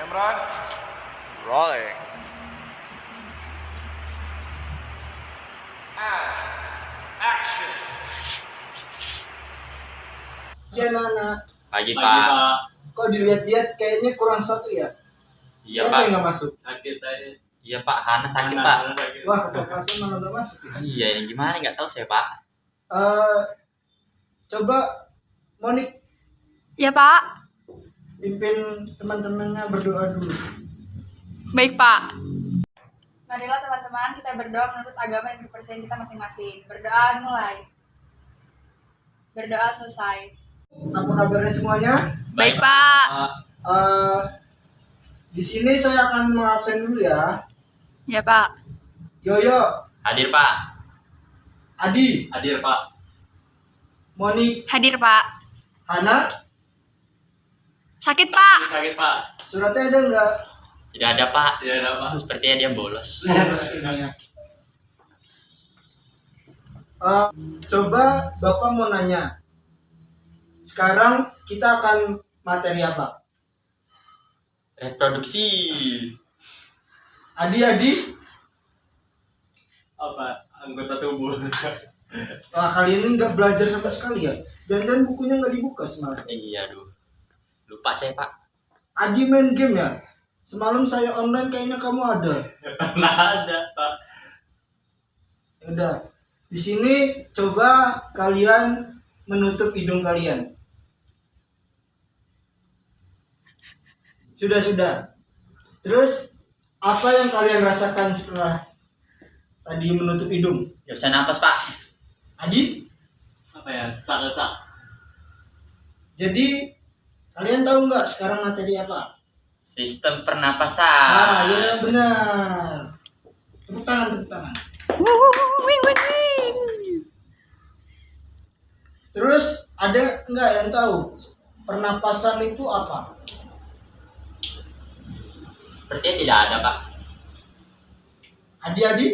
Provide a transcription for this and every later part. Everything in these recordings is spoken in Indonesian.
Camera rolling. And action. Ya Nana, Pagi Pak. kok dilihat-lihat kayaknya kurang satu ya? Iya Siapa Pak. yang nggak masuk? Sakit aja. Iya Pak, Hana sakit Pak. Wah, ketua kelasnya malah nggak masuk ya? Iya, yang gimana nggak tahu saya Pak. Coba Monik Ya Pak, pimpin teman-temannya berdoa dulu. baik Pak. Marilah teman-teman kita berdoa menurut agama dan kepercayaan kita masing-masing. Berdoa mulai. Berdoa selesai. Apa kabarnya semuanya? Baik Pak. Di sini saya akan mengabsen dulu ya. Ya Pak. Yoyo, Hadir Pak. Adi, Hadir Pak. Monik, Hadir Pak. Hana, Sakit Pak. Sakit Pak. suratnya ada nggak? Tidak ada Pak. Tidak ada Pak. Sepertinya dia bolos. Coba Bapak mau nanya. Sekarang kita akan materi apa? Reproduksi. Adi, Apa? Anggota tubuh. wah kali ini nggak belajar sama sekali ya. Jangan-jangan bukunya nggak dibuka semalam. Iya aduh. Lupa saya Pak. Adi main game ya? Semalam saya online kayaknya kamu ada. Pernah ada Pak. Ya udah. Di sini coba kalian menutup hidung kalian. Sudah. Terus apa yang kalian rasakan setelah tadi menutup hidung? Gak bisa napas Pak. Adi? Apa ya? Sesak-sesak. Jadi kalian tahu nggak sekarang materi apa? Sistem pernapasan. Ah, ya benar. Tepuk tangan. Terus ada nggak yang tahu pernapasan itu apa? Sepertinya tidak ada Pak. Adi?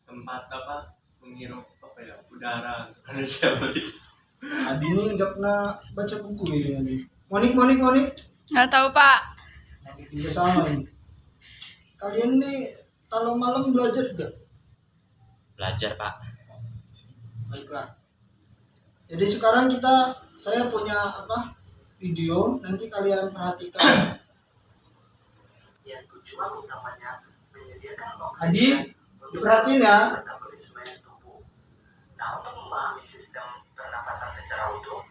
Tempat apa? Menghirup apa ya? Udara. Manusia beri. Adi ini nggak pernah baca buku ini. Monik. Nggak tahu Pak. Juga sama ini. Kalian nih kalau malam belajar nggak? Belajar Pak. Baiklah. Jadi sekarang saya punya video, nanti kalian perhatikan. Yang tujuan utamanya menyediakan Adi, diperhatiin ya. metabolisme tubuh. Nah, untuk memahami sistem pernapasan secara utuh,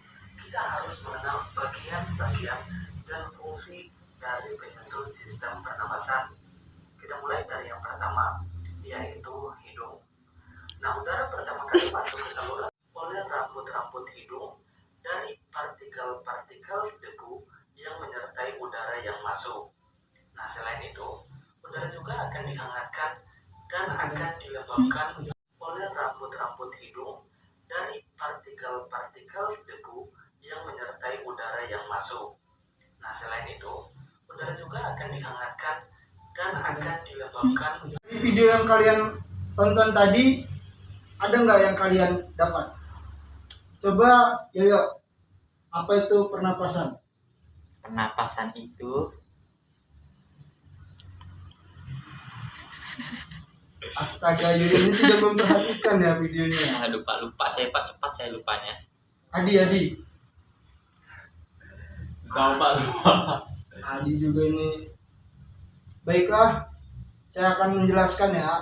kita harus mengenal bagian-bagian dan fungsi dari penyusun sistem pernapasan. Kita mulai dari yang pertama, yaitu hidung. Nah, udara pertama kali masuk ke saluran oleh rambut-rambut hidung dari partikel-partikel debu yang menyertai udara yang masuk. Nah, selain itu, udara juga akan dihangatkan dan akan dilembabkan oleh rambut-rambut hidung dari partikel-partikel debu yang menyertai udara yang masuk. Nah, selain itu, udara juga akan dihangatkan dan akan dilembabkan. Di video yang kalian tonton tadi, ada nggak yang kalian dapat? Coba, Yoyo, apa itu pernapasan? Pernapasan itu Astaga, Yoyo ini tidak memperhatikan ya videonya. lupa saya Pak, cepat saya lupanya. Adi. Tahu Pak. Adi juga ini. Baiklah, saya akan menjelaskan ya.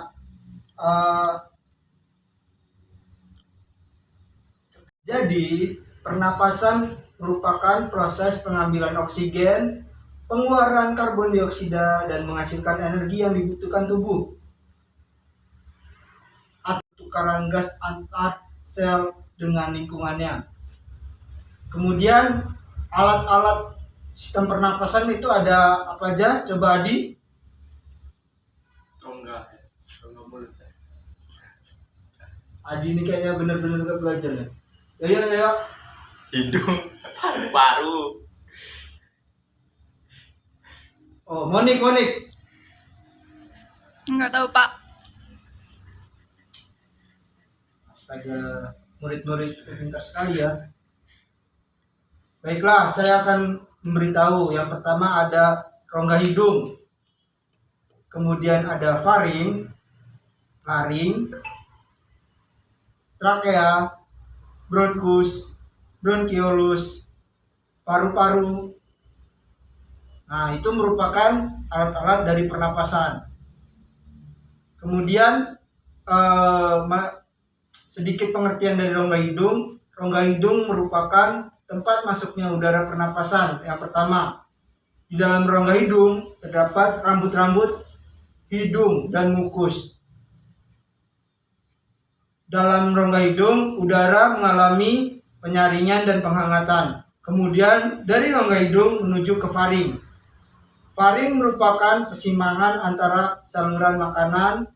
Jadi, pernapasan merupakan proses pengambilan oksigen, pengeluaran karbon dioksida, dan menghasilkan energi yang dibutuhkan tubuh. Atau tukaran gas antar sel dengan lingkungannya. Kemudian, alat-alat sistem pernapasan itu ada apa aja? Coba Adi. Rongga mulut. Adi ini kayaknya benar-benar gak belajar ya. Yo. Hidung, paru. Oh, Monik. Nggak tahu Pak. Astaga, murid-murid pintar sekali ya. Baiklah, saya akan memberitahu. Yang pertama ada rongga hidung. Kemudian ada faring, laring, trakea, bronkus, bronkiolus, paru-paru. Nah, itu merupakan alat-alat dari pernapasan. Kemudian sedikit pengertian dari rongga hidung. Rongga hidung merupakan tempat masuknya udara pernapasan. Yang pertama, di dalam rongga hidung terdapat rambut-rambut hidung dan mukus. Dalam rongga hidung, udara mengalami penyaringan dan penghangatan. Kemudian dari rongga hidung menuju ke faring. Faring merupakan persimpangan antara saluran makanan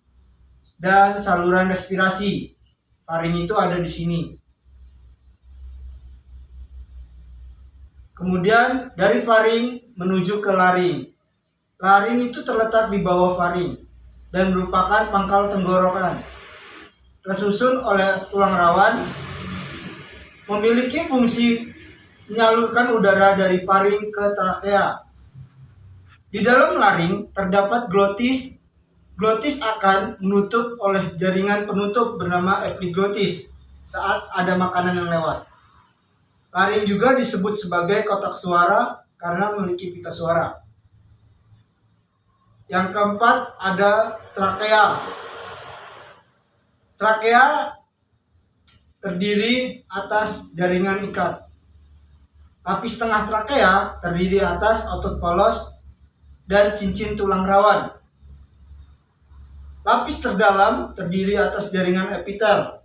dan saluran respirasi. Faring itu ada di sini. Kemudian dari faring menuju ke laring. Laring itu terletak di bawah faring dan merupakan pangkal tenggorokan. Tersusun oleh tulang rawan, memiliki fungsi menyalurkan udara dari faring ke trakea. Di dalam laring terdapat glotis. Glotis akan menutup oleh jaringan penutup bernama epiglotis saat ada makanan yang lewat. Laring juga disebut sebagai kotak suara karena memiliki pita suara. Yang keempat ada trakea. Trakea terdiri atas jaringan ikat. Lapis tengah trakea terdiri atas otot polos dan cincin tulang rawan. Lapis terdalam terdiri atas jaringan epitel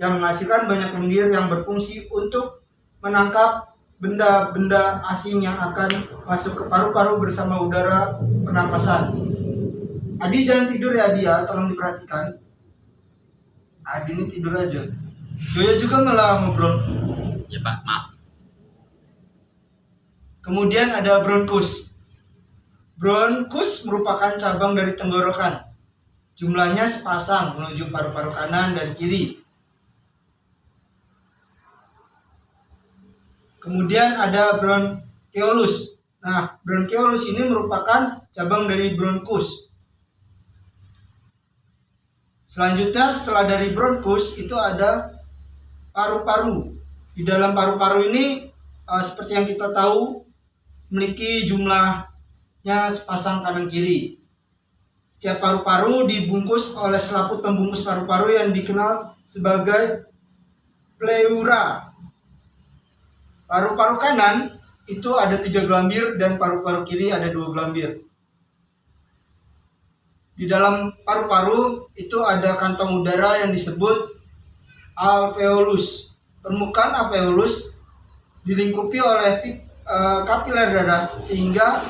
yang menghasilkan banyak lendir yang berfungsi untuk menangkap benda-benda asing yang akan masuk ke paru-paru bersama udara pernapasan. Adi jangan tidur ya Adi ya, tolong diperhatikan. Adi ini tidur aja. Joyo juga malah ngobrol. Ya Pak, maaf. Kemudian ada bronkus. Bronkus merupakan cabang dari tenggorokan. Jumlahnya sepasang menuju paru-paru kanan dan kiri. Kemudian ada bronkiolus. Nah, bronkiolus ini merupakan cabang dari bronkus. Selanjutnya setelah dari bronkus itu ada paru-paru. Di dalam paru-paru ini seperti yang kita tahu memiliki jumlahnya sepasang kanan kiri. Setiap paru-paru dibungkus oleh selaput pembungkus paru-paru yang dikenal sebagai pleura. Paru-paru kanan itu ada 3 gelambir dan paru-paru kiri ada 2 gelambir. Di dalam paru-paru itu ada kantong udara yang disebut alveolus. Permukaan alveolus dilingkupi oleh kapiler darah sehingga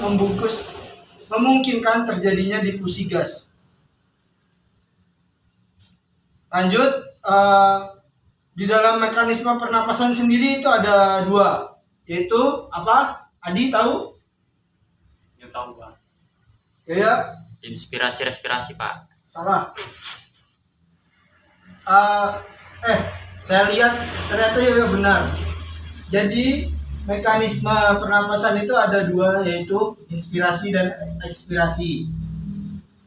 memungkinkan terjadinya difusi gas. Lanjut, di dalam mekanisme pernapasan sendiri itu ada 2, yaitu apa? Adi tahu? Ya tahu Pak. Ya. Inspirasi respirasi Pak. Salah. Saya lihat ternyata ya benar. Jadi mekanisme pernapasan itu ada 2, yaitu inspirasi dan ekspirasi.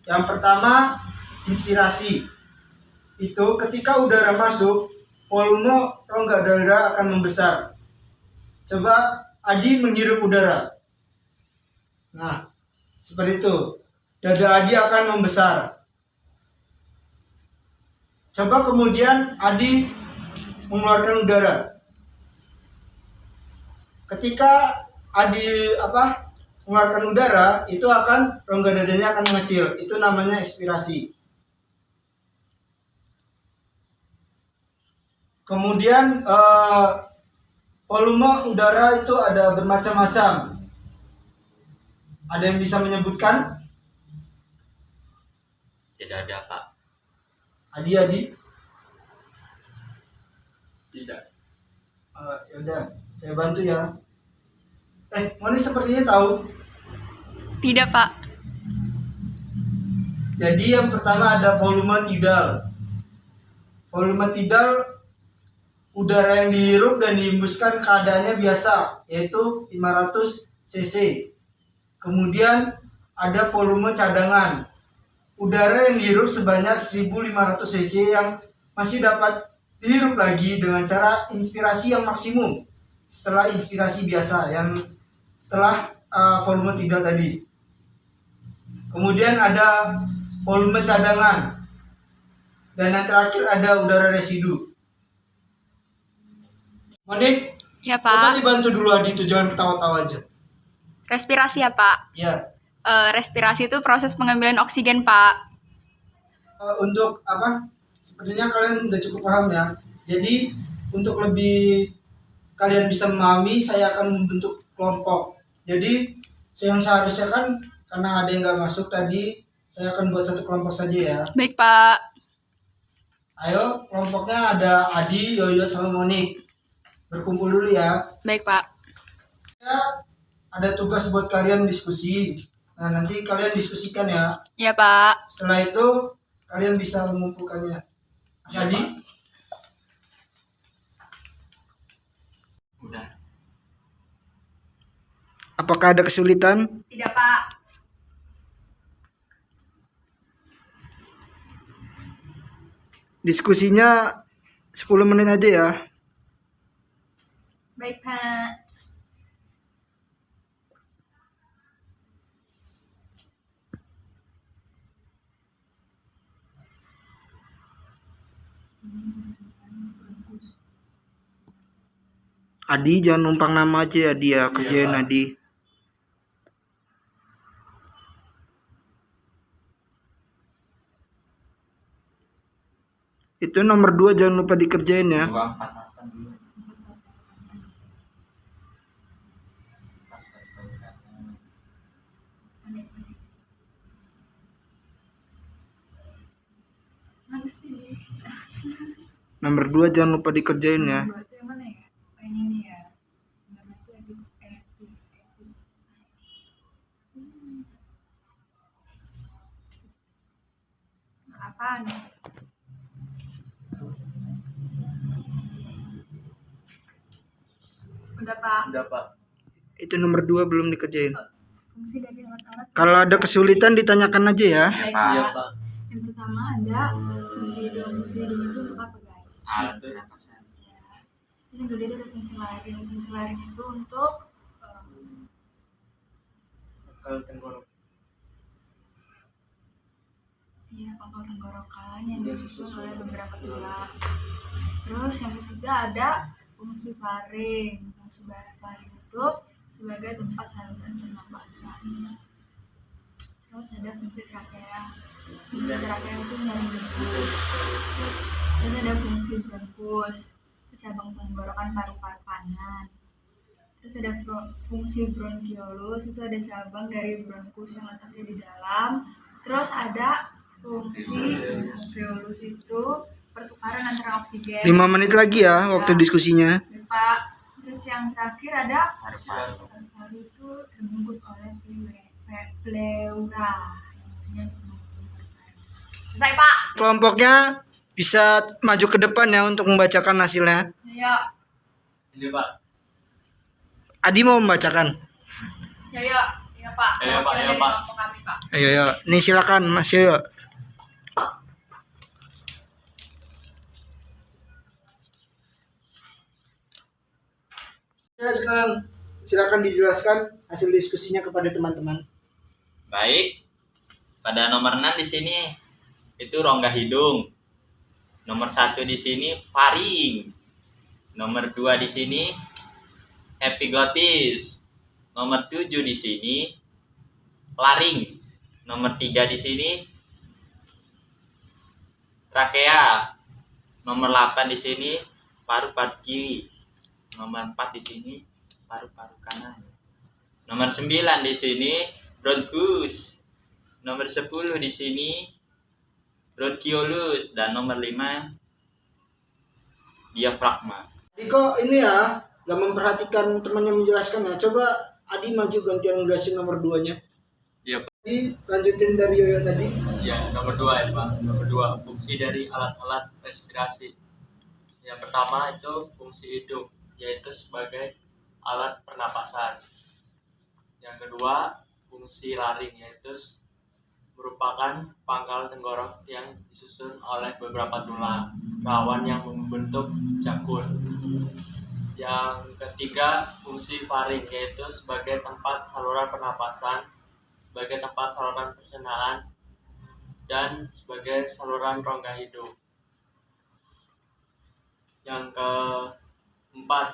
Yang pertama, inspirasi. Itu ketika udara masuk, volume rongga dada akan membesar. Coba Adi menghirup udara. Nah, seperti itu. Dada Adi akan membesar. Coba kemudian Adi mengeluarkan udara. Ketika Adi mengeluarkan udara, itu akan rongga dadanya akan mengecil. Itu namanya ekspirasi. Kemudian volume udara itu ada bermacam-macam. Ada yang bisa menyebutkan? Tidak ada Pak. Adi. Tidak. Yaudah, saya bantu ya. Moni sepertinya tahu. Tidak, Pak. Jadi yang pertama ada volume tidal. Volume tidal udara yang dihirup dan dihembuskan keadaannya biasa, yaitu 500 cc. Kemudian ada volume cadangan. Udara yang dihirup sebanyak 1500 cc yang masih dapat dihirup lagi dengan cara inspirasi yang maksimum setelah inspirasi biasa yang setelah volume 3 tadi. Kemudian ada volume cadangan. Dan yang terakhir ada udara residu. Monik, Ya, coba Pak. dibantu dulu Adi, itu jangan ketawa-tawa aja. Respirasi ya, Pak. Ya, Respirasi itu proses pengambilan oksigen, Pak. untuk apa? Sepertinya kalian udah cukup paham ya. Jadi untuk lebih kalian bisa memahami, saya akan membentuk kelompok. Jadi yang seharusnya kan karena ada yang nggak masuk tadi, saya akan buat satu kelompok saja ya. Baik, Pak. Ayo, kelompoknya ada Adi, Yoyo, sama Monik. Berkumpul dulu ya. Baik, Pak. Ya, ada tugas buat kalian diskusi. Nah, nanti kalian diskusikan ya. Ya, Pak. Setelah itu, kalian bisa mengumpulkannya. Mas Adi? Udah. Apakah ada kesulitan? Tidak, Pak. Diskusinya 10 menit aja ya. Baik, Pak. Adi jangan numpang nama aja ya dia, kerjain Pak. Adi. Itu nomor 2 jangan lupa dikerjain ya. 248 dulu. Mana sih ini? Nomor 2 jangan lupa dikerjain ya. Dua itu yang mana ya? Oh, ini nih ya. Nomor itu epi. Apaan? Udah, Pak. Udah Pak. Itu nomor 2 belum dikerjain. Fungsi dari alat-alat. Kalau ada kesulitan ditanyakan aja ya. Baik, Pak. Iya Pak. Pak. Yang pertama ada fungsi hidung. Fungsi hidung itu untuk apa, guys? Alat pernapasan. Ya. Yang kedua itu ada fungsi laring. Fungsi laring itu untuk Kalau tenggorok. ya, pangkal tenggorokan yang disusun oleh beberapa tulang. Terus yang ketiga ada fungsi faring. Fungsi faring itu sebagai tempat saluran pernapasan. Terus ada fungsi trakea. Fungsi trakea itu menyaring debu. Terus ada fungsi bronkus, itu cabang tenggorokan paru-paru kanan. Terus ada fungsi bronkiolus, itu ada cabang dari bronkus yang letaknya di dalam. Terus ada fungsi alveolus, itu pertukaran antara oksigen. 5 menit lagi ya waktu diskusinya. Ya, Pak. Terus yang terakhir ada Paru-paru. paru-paru itu terbungkus oleh pleura. Yang maksudnya untuk membungkus paru-paru. Selesai, Pak. Kelompoknya bisa maju ke depan ya untuk membacakan hasilnya. Ya, Ini Pak. Adi mau membacakan. ya, Pak. Ya, Pak, Wakil ya, dari Pak. kelompok kami, Pak. Ayo, ayo. Nih silakan Mas Yoyo. Ya, sekarang silakan dijelaskan hasil diskusinya kepada teman-teman. Baik. Pada nomor 6 di sini itu rongga hidung. Nomor 1 di sini faring. Nomor 2 di sini epiglotis. Nomor 7 di sini laring. Nomor 3 di sini trakea. Nomor 8 di sini paru-paru kiri. Nomor 4 di sini paru-paru kanan. Nomor 9 di sini bronkus. Nomor 10 di sini bronkiolus dan nomor 5 diafragma. Adi kok ini ya gak memperhatikan temannya menjelaskan ya. Coba Adi maju gantian ngejelasin nomor 2-nya. Iya Pak. Adi lanjutin dari Yoyo tadi. Ya, nomor 2 ya Pak. Nomor 2 fungsi dari alat-alat respirasi. Yang pertama itu fungsi hidung, yaitu sebagai alat pernapasan. Yang kedua, fungsi laring, yaitu merupakan pangkal tenggorok yang disusun oleh beberapa tulang rawan yang membentuk jakun. Yang ketiga, fungsi faring, yaitu sebagai tempat saluran pernapasan, sebagai tempat saluran pencernaan, dan sebagai saluran rongga hidung. Yang keempat,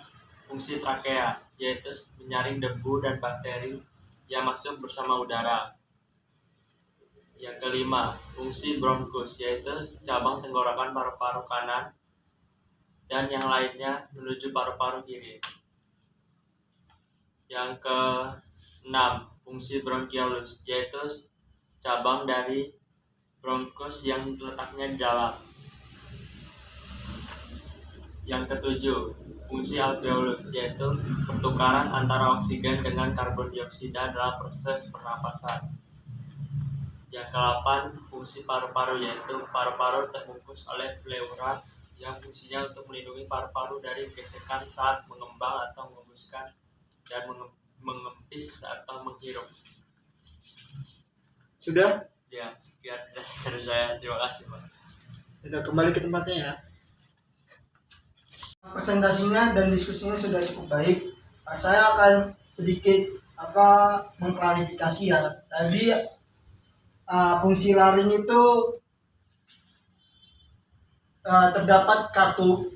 fungsi trakea, yaitu menyaring debu dan bakteri yang masuk bersama udara. Yang kelima, fungsi bronkus, yaitu cabang tenggorokan paru-paru kanan dan yang lainnya menuju paru-paru kiri. Yang keenam, fungsi bronchiolus, yaitu cabang dari bronkus yang letaknya di dalam. Yang ketujuh, fungsi alveolus, yaitu pertukaran antara oksigen dengan karbon dioksida dalam proses pernapasan. Yang ke-8, fungsi paru-paru, yaitu paru-paru terbungkus oleh pleura yang fungsinya untuk melindungi paru-paru dari gesekan saat mengembang atau mengembuskan dan mengempis atau menghirup. Sudah? Ya, sekian dari saya. Terima kasih, Pak. Sudah, kembali ke tempatnya ya. Presentasinya dan diskusinya sudah cukup baik. Saya akan sedikit mengklarifikasi ya. Tadi fungsi laring itu terdapat katup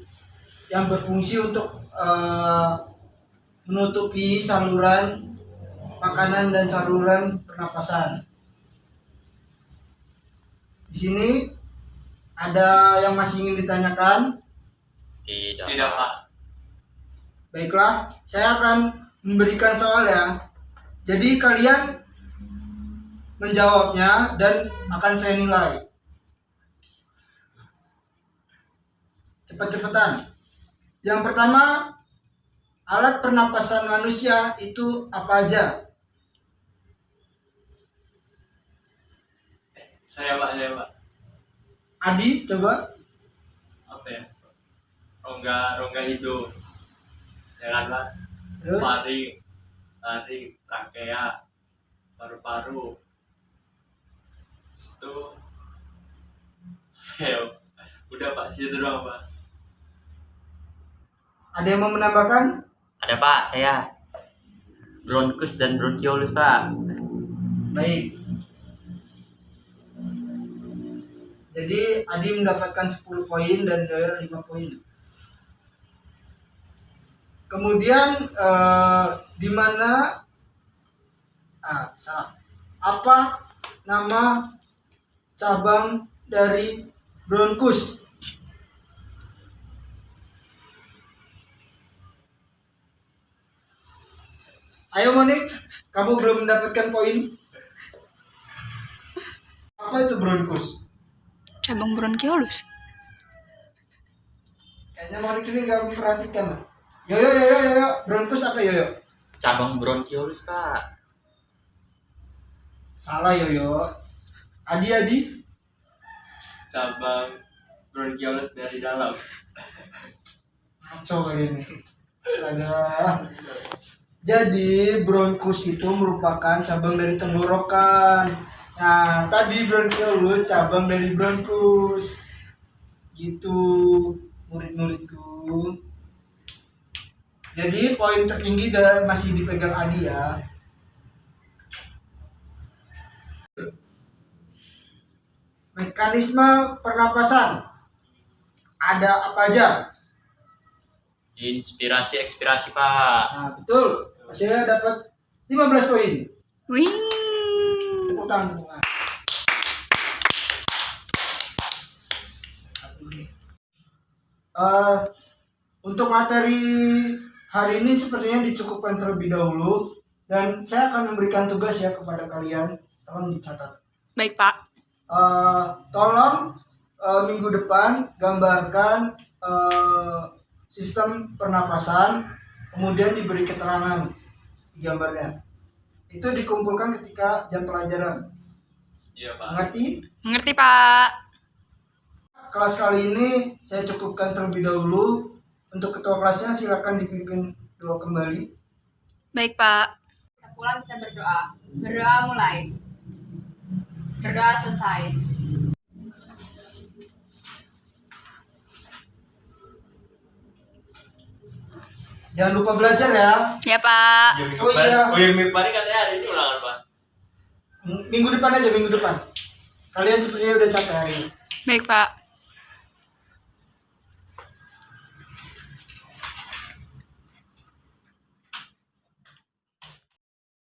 yang berfungsi untuk menutupi saluran makanan dan saluran pernapasan. Di sini ada yang masih ingin ditanyakan? Tidak. Tidak, Pak. Baiklah, saya akan memberikan soal ya. Jadi kalian menjawabnya dan akan saya nilai. Cepat-cepatan. Yang pertama, alat pernapasan manusia itu apa aja? Saya, Pak. Adi, coba. Apa ya? Rongga hidung. Ya kan, Pak? Terus, Laring, trakea, paru-paru. Itu ya, udah Pak, situ doang, Pak. ada yang mau menambahkan? Ada Pak, saya. Bronkus dan bronchiolus Pak. Baik. Jadi Adi mendapatkan 10 poin dan Doyo 5 poin. Kemudian di mana salah. Apa nama cabang dari bronkus? Ayo Monik, kamu belum mendapatkan poin. Apa itu bronkus? Cabang bronchiolus. Kayaknya Monik ini nggak memperhatikan. Yo, bronkus apa yo? Cabang bronchiolus Pak. Salah yo. Adi. Cabang bronchiolus dari dalam. Ngaco kayak ini. Astaga. Jadi bronkus itu merupakan cabang dari tenggorokan. Nah, tadi bronchiolus cabang dari bronkus. Gitu, murid-muridku. Jadi poin tertinggi masih dipegang Adi ya. Mekanisme pernapasan ada apa aja? Inspirasi ekspirasi Pak. Nah, betul. Saya dapat 15 poin. Wih. Tepuk tangan. Untuk materi hari ini sepertinya dicukupkan terlebih dahulu dan saya akan memberikan tugas ya kepada kalian. Tolong dicatat. Baik, Pak. Tolong minggu depan gambarkan sistem pernapasan, kemudian diberi keterangan di gambarnya. Itu dikumpulkan ketika jam pelajaran. Iya, Pak. Mengerti? Mengerti, Pak. kelas kali ini saya cukupkan terlebih dahulu. Untuk ketua kelasnya silakan dipimpin doa kembali. Baik, Pak. Kita pulang, kita berdoa. Berdoa mulai. Berdoa selesai. Jangan lupa belajar ya. Ya, Pak. Oh iya. Oh iya, minggu depan katanya hari ini ulangan, Pak. Minggu depan aja, minggu depan. Kalian sepertinya udah capek hari ini. Baik, Pak.